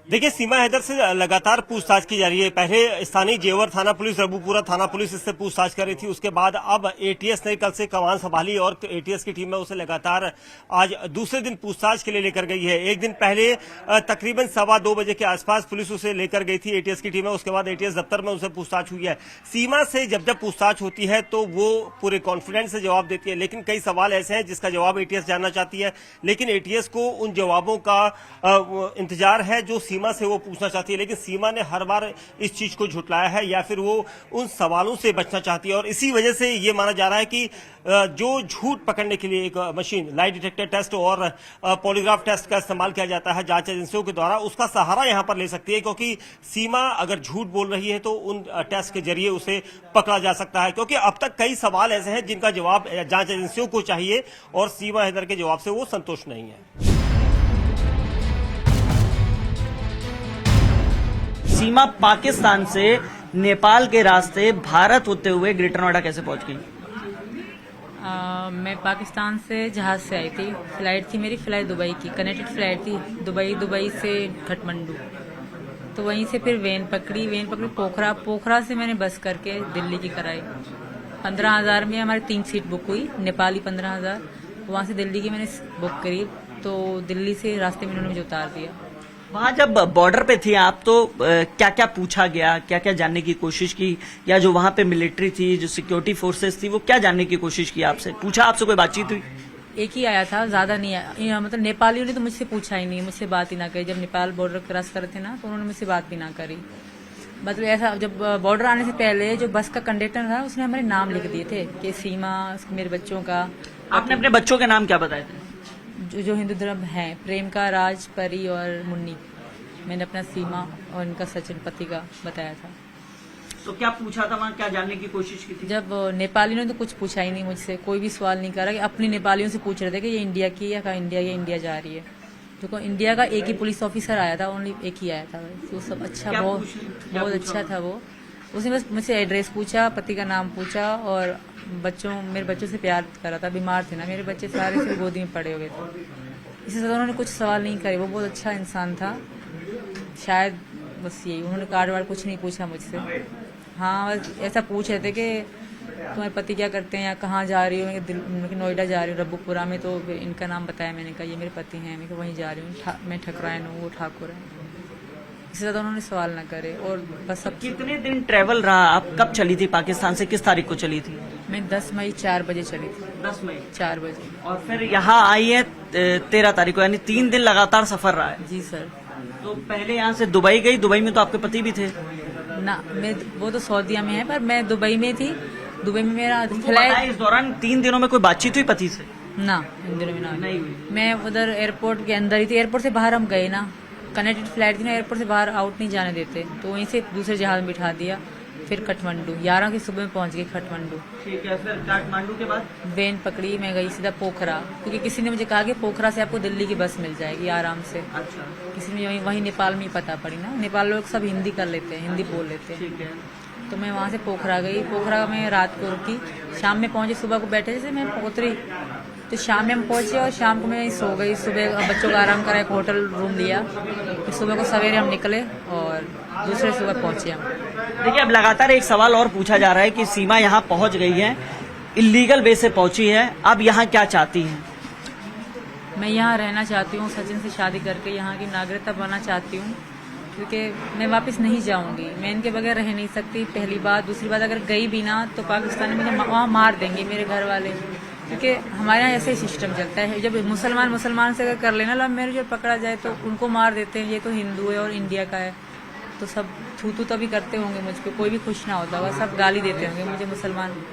देखिए, सीमा हैदर से लगातार पूछताछ की जा रही है। पहले स्थानीय जेवर थाना पुलिस, रबूपुरा थाना पुलिस इससे पूछताछ कर रही थी। उसके बाद अब एटीएस ने कल से कमान संभाली और एटीएस की टीम में उसे लगातार आज दूसरे दिन पूछताछ के लिए लेकर गई है। एक दिन पहले तकरीबन 2:15 बजे के आसपास पुलिस उसे लेकर गई थी एटीएस की टीम में। उसके बाद एटीएस दफ्तर में उसे पूछताछ हुई है। सीमा से जब पूछताछ होती है तो वो पूरे कॉन्फिडेंस से जवाब देती है, लेकिन कई सवाल ऐसे हैं जिसका जवाब एटीएस जानना चाहती है, लेकिन एटीएस को उन जवाबों का इंतजार है जो सीमा से वो पूछना चाहती है। लेकिन सीमा ने हर बार इस चीज को झुटलाया है या फिर वो उन सवालों से बचना चाहती है, और इसी वजह से ये माना जा रहा है कि जो झूठ पकड़ने के लिए एक मशीन लाइट डिटेक्टर टेस्ट और पॉलीग्राफ टेस्ट का इस्तेमाल किया जाता है जांच एजेंसियों के द्वारा, उसका सहारा यहां पर ले सकती है, क्योंकि सीमा अगर झूठ बोल रही है तो उन टेस्ट के जरिए उसे पकड़ा जा सकता है। क्योंकि अब तक कई सवाल ऐसे हैं जिनका जवाब जांच एजेंसियों को चाहिए और सीमा हैदर के जवाब से वो संतुष्ट नहीं है। सीमा पाकिस्तान से नेपाल के रास्ते भारत होते हुए ग्रेटर नोएडा कैसे पहुंच गई? मैं पाकिस्तान से जहाज से आई थी। फ्लाइट थी मेरी, फ्लाइट दुबई की, कनेक्टेड फ्लाइट थी दुबई से काठमांडू। तो वहीं से फिर वेन पकड़ी पोखरा से मैंने बस करके दिल्ली की कराई। 15,000 में हमारी 3 सीट बुक हुई, नेपाली 15,000। वहाँ से दिल्ली की मैंने बुक करी, तो दिल्ली से रास्ते में उन्होंने मुझे उतार दिया। वहाँ जब बॉर्डर पे थी आप तो क्या क्या पूछा गया, क्या क्या जानने की कोशिश की, या जो वहाँ पे मिलिट्री थी, जो सिक्योरिटी फोर्सेस थी, वो क्या जानने की कोशिश की आपसे? पूछा आपसे, कोई बातचीत हुई? एक ही आया था, ज्यादा नहीं आया। मतलब नेपालियों ने तो मुझसे पूछा ही नहीं, मुझसे बात ही ना करी। जब नेपाल बॉर्डर क्रॉस कर रहे थे ना, तो उन्होंने मुझसे बात भी ना करी। मतलब ऐसा, जब बॉर्डर आने से पहले जो बस का कंडक्टर था उसने हमारे नाम लिख दिए थे कि सीमा, मेरे बच्चों का। आपने अपने बच्चों के नाम क्या बताए थे? जो हिंदू धर्म है, प्रेम का, राज, परी और मुन्नी। मैंने अपना सीमा और इनका सचिन पति का बताया था। तो क्या पूछा था वहाँ, क्या जानने की कोशिश की थी? जब नेपालियों ने तो कुछ पूछा ही नहीं मुझसे, कोई भी सवाल नहीं करा। कि अपनी नेपालियों से पूछ रहे थे कि ये इंडिया की है, इंडिया जा रही है। जो इंडिया का एक ही पुलिस ऑफिसर आया था, ओनली एक ही आया था। तो सब अच्छा, बहुत अच्छा था वो। उसने बस मुझसे एड्रेस पूछा, पति का नाम पूछा और मेरे बच्चों से प्यार करा था। बीमार थे ना मेरे बच्चे, सारे से गोदी में पड़े हुए थे। इससे ज्यादा उन्होंने कुछ सवाल नहीं करे। वो बहुत अच्छा इंसान था शायद, बस यही। उन्होंने कार्ड वार्ड कुछ नहीं पूछा मुझसे। हाँ, बस ऐसा पूछ रहे थे कि तुम्हारे पति क्या करते हैं या कहाँ जा रही हो? नोएडा जा रही हूँ, रबूपुरा में। तो इनका नाम बताया मैंने, कहा ये मेरे पति हैं, मैं वहीं जा रही हूँ। मैं ठकरायन हूँ, वो ठाकुर है। इससे ज्यादा उन्होंने सवाल ना करे। और बस सब। कितने दिन ट्रेवल रहा? आप कब चली थी पाकिस्तान से, किस तारीख को चली थी? मैं 10 मई 4 बजे चली थी। 10 मई 4 बजे। और फिर यहाँ आई है 13 तारीख को, यानी 3 दिन लगातार सफर रहा है। जी सर। तो पहले यहाँ से दुबई गई, दुबई में तो आपके पति भी थे ना? वो तो सऊदीया में है, पर मैं दुबई में थी। दुबई में मेरा फ्लाइट। इस दौरान 3 दिनों में कोई बातचीत हुई पति से? ना, इन दिनों में नहीं हुई। मैं उधर एयरपोर्ट के अंदर ही थी। एयरपोर्ट से बाहर हम गए ना, कनेक्टेड फ्लाइट थी ना, एयरपोर्ट से बाहर आउट नहीं जाने देते, तो वहीं से दूसरे जहाज में बिठा दिया। फिर काठमांडू 11 की सुबह में पहुंच गई काठमांडू। ठीक है, फिर काठमांडू के बाद वेन पकड़ी, मैं गई सीधा पोखरा, क्योंकि किसी ने मुझे कहा कि पोखरा से आपको दिल्ली की बस मिल जाएगी आराम से। अच्छा। किसी ने वहीं नेपाल में ही पता पड़ी ना, नेपाल लोग सब हिंदी कर लेते हैं, हिंदी बोल लेते हैं। ठीक है। तो मैं वहाँ से पोखरा गई। पोखरा में रात को रुकी, शाम में पहुंची। सुबह को बैठे जैसे मैं उतरी तो शाम में हम पहुंचे, और शाम को मैं सो गई। सुबह बच्चों का आराम करा, एक होटल रूम लिया। फिर सुबह को सवेरे हम निकले और दूसरे सुबह पहुंचे हम। देखिए, अब लगातार एक सवाल और पूछा जा रहा है कि सीमा यहाँ पहुंच गई है, इलीगल वे से पहुंची है, अब यहाँ क्या चाहती है? मैं यहाँ रहना चाहती हूँ, सचिन से शादी करके यहाँ की नागरिकता बनना चाहती हूँ, क्योंकि मैं वापस नहीं जाऊंगी। मैं इनके बगैर रह नहीं सकती, पहली बात। दूसरी बात, अगर गई भी ना तो पाकिस्तान में मुझे वहाँ मार देंगे मेरे घर वाले, क्योंकि हमारे यहाँ ऐसे ही सिस्टम चलता है। जब मुसलमान से अगर कर लेना लव मैरिज और पकड़ा जाए तो उनको मार देते हैं। ये तो हिंदू है और इंडिया का है, तो सब थू तभी करते होंगे मुझ पे, कोई भी खुश ना होता होगा, सब गाली देते होंगे मुझे मुसलमान।